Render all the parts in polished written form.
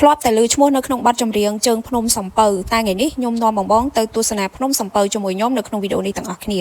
ធ្លាប់តែលើឈ្មោះនៅក្នុងបទចម្រៀងជើងភ្នំសំពៅតែថ្ងៃនេះខ្ញុំនាំបងបងទៅទស្សនាភ្នំសំពៅជាមួយខ្ញុំនៅក្នុងវីដេអូនេះទាំងអស់គ្នា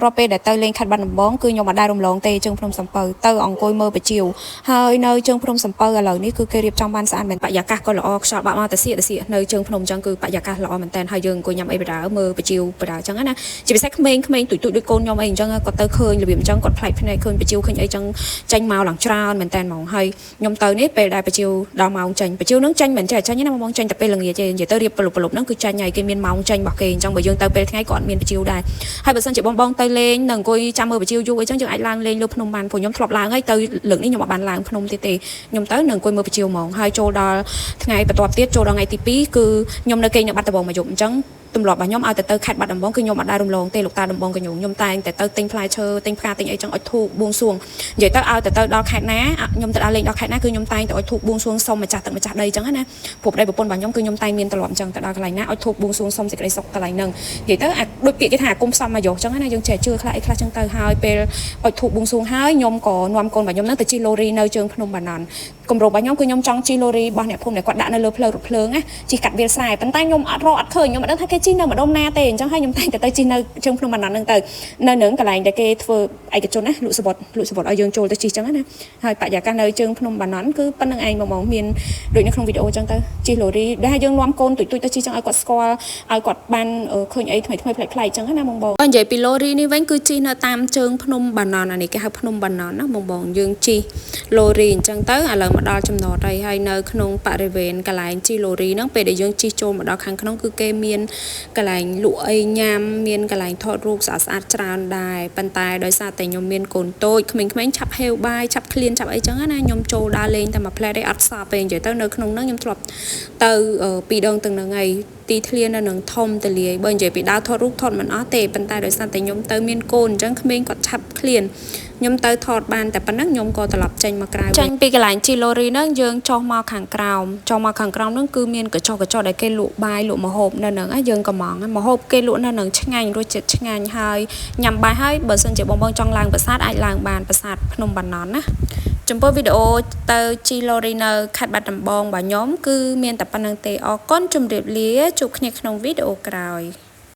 រាល់ពេលដែលទៅលេងខេត្តបាត់ដំបងគឺខ្ញុំអត់ដែលរំលងទេជើងភ្នំសំពៅទៅអង្គុយមើលបជាវហើយនៅជើងភ្នំសំពៅឥឡូវនេះគឺគេរៀបចំបានស្អាតមែនបរិយាកាសក៏ល្អខ្យល់បាក់មកតែសៀកនៅជើងភ្នំអញ្ចឹងគឺបរិយាកាសល្អមែនតើហើយយើងអង្គុយញ៉ាំអីបដាមើលបជាវបដាអញ្ចឹងណាជាពិសេសក្មេងៗទូចដូចកូនខ្ញុំអីអញ្ចឹងគាត់ទៅឃើញរបៀបអញ្ចឹងគាត់ប្លែកភ្នែកឃើញបជាវឃើញអីអញ្ចឹងចាញ់មកឡើងច្រើនមែនតើហ្មងហើយខ្ញុំទៅនេះពេលដែលបជាវដល់ម៉ោងចាញ់បជាវនឹងចាញ់មិនចេះចាញ់ណាបងចាញ់តែពេលល្ងាចទេនិយាយទៅរៀបប្រលប់ហ្នឹងគឺចាញ់ហើយគេមានម៉ោងចាញ់របស់គេអញ្ចឹងបើយើងទៅពេលថ្ងៃក៏អត់មានបជាវដែរហើយបើសិនជាបងទៅលេងនឹងអង្គុយចាំមើលបជាវយូរអីចឹងយើងអាចឡើងលេងលើភ្នំបានព្រោះខ្ញុំធ្លាប់ឡើងហើយទៅលើកនេះខ្ញុំអត់បានឡើងភ្នំទៀតទេខ្ញុំទៅនឹងអង្គុយមើលបជាវហ្មងហើយចូលដល់ថ្ងៃបន្ទាប់ទៀតចូលដល់ថ្ងៃទី2គឺខ្ញុំនៅគេងនៅបាត់ដំបងមកយប់អញ្ចឹងទម្លាប់របស់ខ្ញុំឲ្យទៅខេត្តបាត់ដំបងគឺខ្ញុំអត់ដែររំលងទេលោកតាដំបងកញ្ញូខ្ញុំតែងតែទៅទិញផ្លែឈើទិញផ្កាទិញអីចឹងឲ្យធូបបួងសួងនិយាយទៅឲ្យទៅដល់ខេត្តណាខ្ញុំទៅដល់លេងដល់ខេត្តណាគឺខ្ញុំតែងតែឲ្យធូបបួងសួងសុំម្ចាស់ទឹកម្ចាស់ដីចឹងណាព្រោះប្តីប្រពន្ធរបស់ខ្ញុំគឺខ្ញុំតែងមានទម្លាប់ចឹងទៅដល់កន្លែងណាឲ្យធូបបួងសួងសុំសេចក្តីសុខកន្លែងហ្នឹងនិយាយទៅដូចពាក្យគេថាអាគុំផ្សំមកយកចឹងណាយើងចេះជឿខ្លះអីខ្លះចឹងទៅហើយពេលឲ្យធូបបួងសួងហើយខ្ញុំក៏នាំកូនរបស់ខ្ញុំហ្នឹងទៅជិះឡូរីនៅជើងភ្នំបាណន់គម្រោងរបស់ខ្ញុំគឺខ្ញុំចង់ជិះឡូរីរបស់អ្នកភូមិដែលគាត់ដាក់នៅលើផ្លូវរថភ្លើងណាជិះកាត់វាលស្រែប៉ុន្តែខ្ញុំអត់រកអត់ឃើញខ្ញុំអត់ដឹងថាគេជិះនៅម្ដុំណាទេអញ្ចឹងហើយខ្ញុំតែងតែទៅជិះនៅជើងភ្នំបាណន់ហ្នឹងទៅនៅនឹងកន្លែងដែលគេធ្វើឯកជនណាលក់សវត្តឲ្យយើងចូលទៅជិះចឹងណាហើយបរិយាកាសនៅជើងភ្នំបាណន់គឺប៉ុណ្្នឹងឯងបងមានដូចនៅក្នុងវីដេអូចឹងទៅជិះឡូរីដែលយើងនាំកូនទូចទៅជិះចឹងឲ្យគាត់ស្គាល់ឲ្យគាត់បានឃើញអីថ្មីប្លែកចឹងណាបងនិយាយពីឡូរីនេះវិញគឺជិះនៅតាមជើងភ្នំបាណន់អានេះគេហៅភ្នំបាណន់ណាបងយើងជិះឡូរីអញ្ចឹងទៅឥឡូវមកដល់ចំណតហើយនៅក្នុងបរិវេណកន្លែងជិះឡូរីហ្នឹងពេលដែលយើងជិះចូលមកដល់ខាងក្នុងគឺគេមានកន្លែងលក់អីញ៉ាំមានកន្លែងថតរូបស្អាតច្រើនដែរប៉ុន្តែដោយសារតែខ្ញុំមានកូនតូចក្មេងៗឆាប់ហេវបាយឆាប់ឃ្លានឆាប់អីចឹងណាខ្ញុំចូលដើរលេងតែមួយផ្លែទេអត់សោះពេលនិយាយទៅនៅក្នុងហ្នឹងខ្ញុំធ្លាប់ទៅ2ដងទាំងហ្នឹងហើយទីធ្លានៅនឹងធំទលាយបើនិយាយពីដើរថតរូបថតមិនអស់ទេប៉ុន្តែដោយសារតែខ្ញុំទៅមានកូនអញ្ចឹងក្មេងគាត់ឆាប់ឃ្លានខ្ញុំទៅថតបានតែប៉ុណ្ណឹងខ្ញុំក៏ត្រឡប់ចេញមកក្រៅចេញពីកន្លែងជីឡូរីហ្នឹងយើងចុះមកខាងក្រោមហ្នឹងគឺមានកញ្ចុះដែលគេលក់បាយលក់ម្ហូបនៅហ្នឹងយើងកំងម្ហូបគេលក់នៅហ្នឹងឆ្ងាញ់រសជាតិឆ្ងាញ់ហើយញ៉ាំបាយហើយបើសិនជាបងចង់ឡើងប្រាសាទអាចឡើងបានប្រាសាទភ្នំបាណន់ណាចំពោះវីដេអូទៅជីឡូរីនៅខេត្តបាត់ដំបងរបស់ខ្ញុំគឺមានតែប៉ុណ្្នឹងទេអរគុណជម្រាបលាជួបគ្នាក្នុងវីដេអូក្រោយ